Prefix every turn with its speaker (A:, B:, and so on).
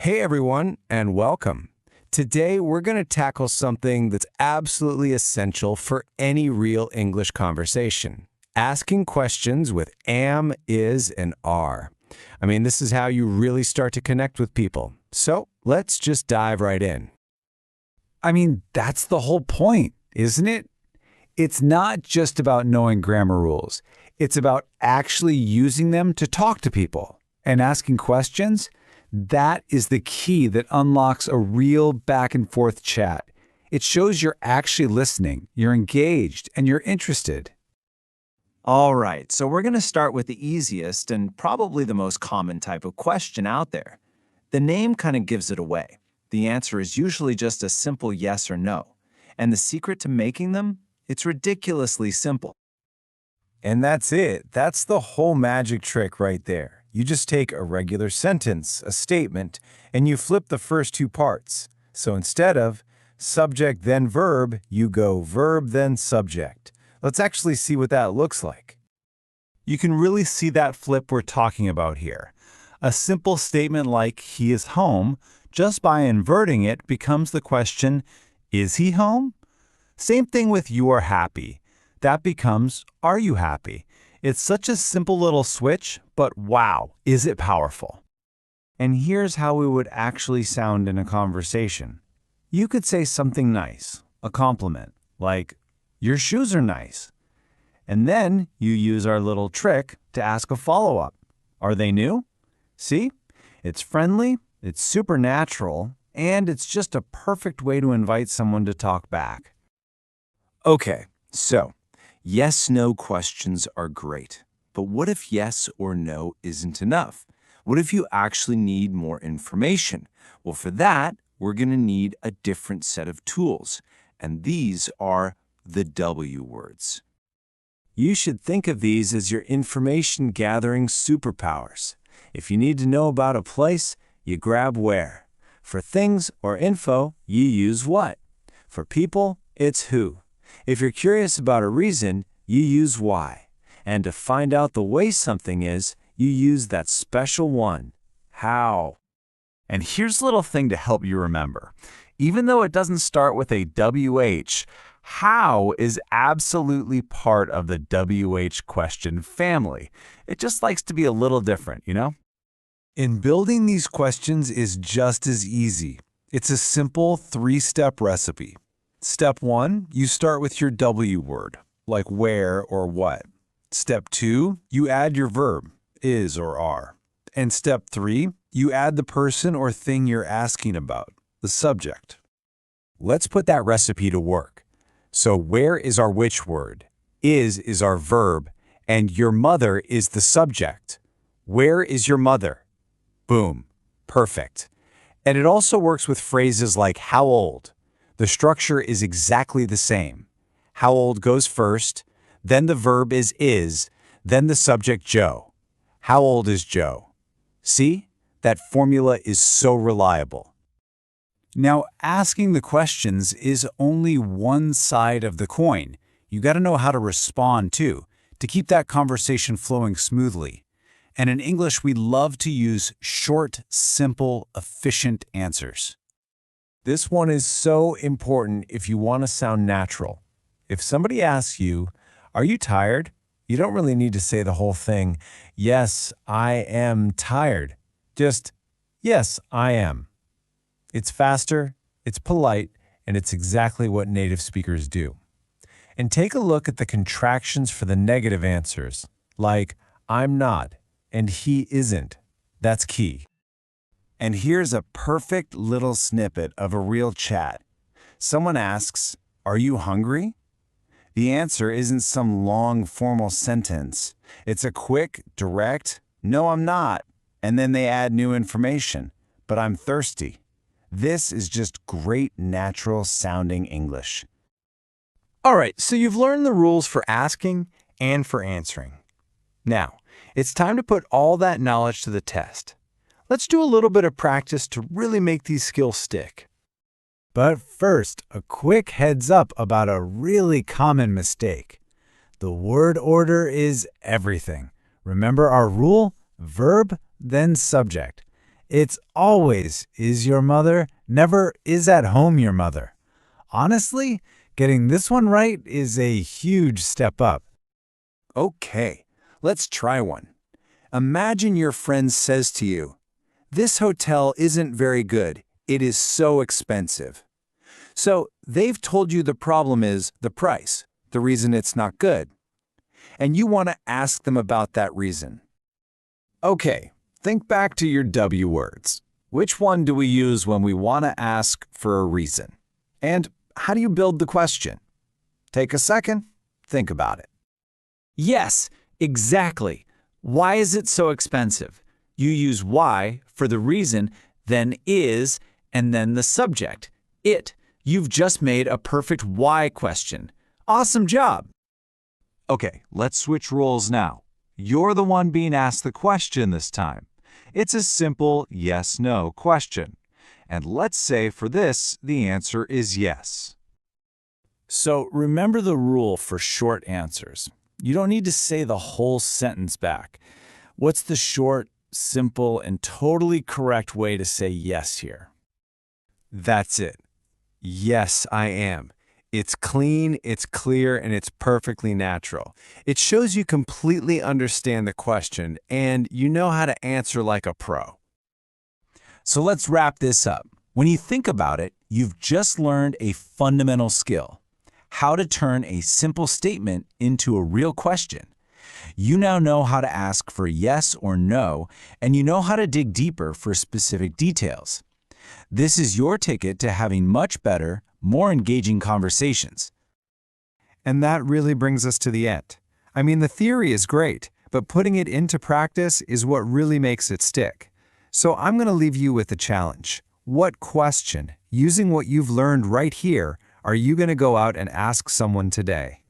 A: Hey everyone, and welcome. Today we're going to tackle something that's absolutely essential for any real English conversation. Asking questions with am, is, and are. This is how you really start to connect with people. So let's just dive right in.
B: That's the whole point, isn't it? It's not just about knowing grammar rules. It's about actually using them to talk to people. And asking questions, that is the key that unlocks a real back and forth chat. It shows you're actually listening, you're engaged, and you're interested.
C: All right, so we're going to start with the easiest and probably the most common type of question out there. The name kind of gives it away. The answer is usually just a simple yes or no. And the secret to making them? It's ridiculously simple.
A: And that's it. That's the whole magic trick right there. You just take a regular sentence, a statement, and you flip the first two parts. So instead of subject then verb, you go verb then subject. Let's actually see what that looks like.
B: You can really see that flip we're talking about here. A simple statement like he is home, just by inverting it, becomes the question, is he home? Same thing with you are happy. That becomes, are you happy? It's such a simple little switch, but wow, is it powerful.
A: And here's how it would actually sound in a conversation. You could say something nice, a compliment, like, your shoes are nice. And then you use our little trick to ask a follow-up. Are they new? See? It's friendly, it's supernatural, and it's just a perfect way to invite someone to talk back. Okay, so yes-no questions are great. But what if yes or no isn't enough? What if you actually need more information? Well, for that, we're going to need a different set of tools. And these are the W words. You should think of these as your information-gathering superpowers. If you need to know about a place, you grab where. For things or info, you use what. For people, it's who. If you're curious about a reason, you use why. And to find out the way something is, you use that special one, how.
B: And here's a little thing to help you remember. Even though it doesn't start with a WH, how is absolutely part of the WH question family. It just likes to be a little different, you know?
A: In building these questions is just as easy. It's a simple three-step recipe. Step 1, you start with your W word, like where or what. Step 2, you add your verb, is or are. And step 3, you add the person or thing you're asking about, the subject. Let's put that recipe to work. So where is our which word? Is our verb, and your mother is the subject. Where is your mother? Boom. Perfect. And it also works with phrases like how old. The structure is exactly the same. How old goes first, then the verb is, then the subject Joe. How old is Joe? See? That formula is so reliable. Now, asking the questions is only one side of the coin. You got to know how to respond too, to keep that conversation flowing smoothly. And in English, we love to use short, simple, efficient answers. This one is so important if you want to sound natural. If somebody asks you, are you tired? You don't really need to say the whole thing, yes, I am tired. Just, yes, I am. It's faster, it's polite, and it's exactly what native speakers do. And take a look at the contractions for the negative answers, like I'm not and he isn't. That's key. And here's a perfect little snippet of a real chat. Someone asks, are you hungry? The answer isn't some long formal sentence. It's a quick, direct, no, I'm not. And then they add new information, but I'm thirsty. This is just great natural sounding English.
D: All right, so you've learned the rules for asking and for answering. Now, it's time to put all that knowledge to the test. Let's do a little bit of practice to really make these skills stick.
B: But first, a quick heads up about a really common mistake. The word order is everything. Remember our rule? Verb, then subject. It's always, is your mother, never, is at home your mother. Honestly, getting this one right is a huge step up.
D: Okay, let's try one. Imagine your friend says to you, "This hotel isn't very good. It is so expensive." So they've told you the problem is the price, the reason it's not good. And you want to ask them about that reason.
A: Okay, think back to your W words. Which one do we use when we want to ask for a reason? And how do you build the question? Take a second, think about it.
B: Yes, exactly. Why is it so expensive? You use why for the reason, then is, and then the subject, it. You've just made a perfect why question. Awesome job.
A: Okay, let's switch roles now. You're the one being asked the question this time. It's a simple yes-no question. And let's say for this, the answer is yes. So remember the rule for short answers. You don't need to say the whole sentence back. What's the short, simple, and totally correct way to say yes here?
D: That's it. Yes, I am. It's clean, it's clear, and it's perfectly natural. It shows you completely understand the question and you know how to answer like a pro.
A: So let's wrap this up. When you think about it, you've just learned a fundamental skill: how to turn a simple statement into a real question. You now know how to ask for yes or no, and you know how to dig deeper for specific details. This is your ticket to having much better, more engaging conversations.
C: And that really brings us to the end. I mean, the theory is great, but putting it into practice is what really makes it stick. So I'm going to leave you with a challenge. What question, using what you've learned right here, are you going to go out and ask someone today?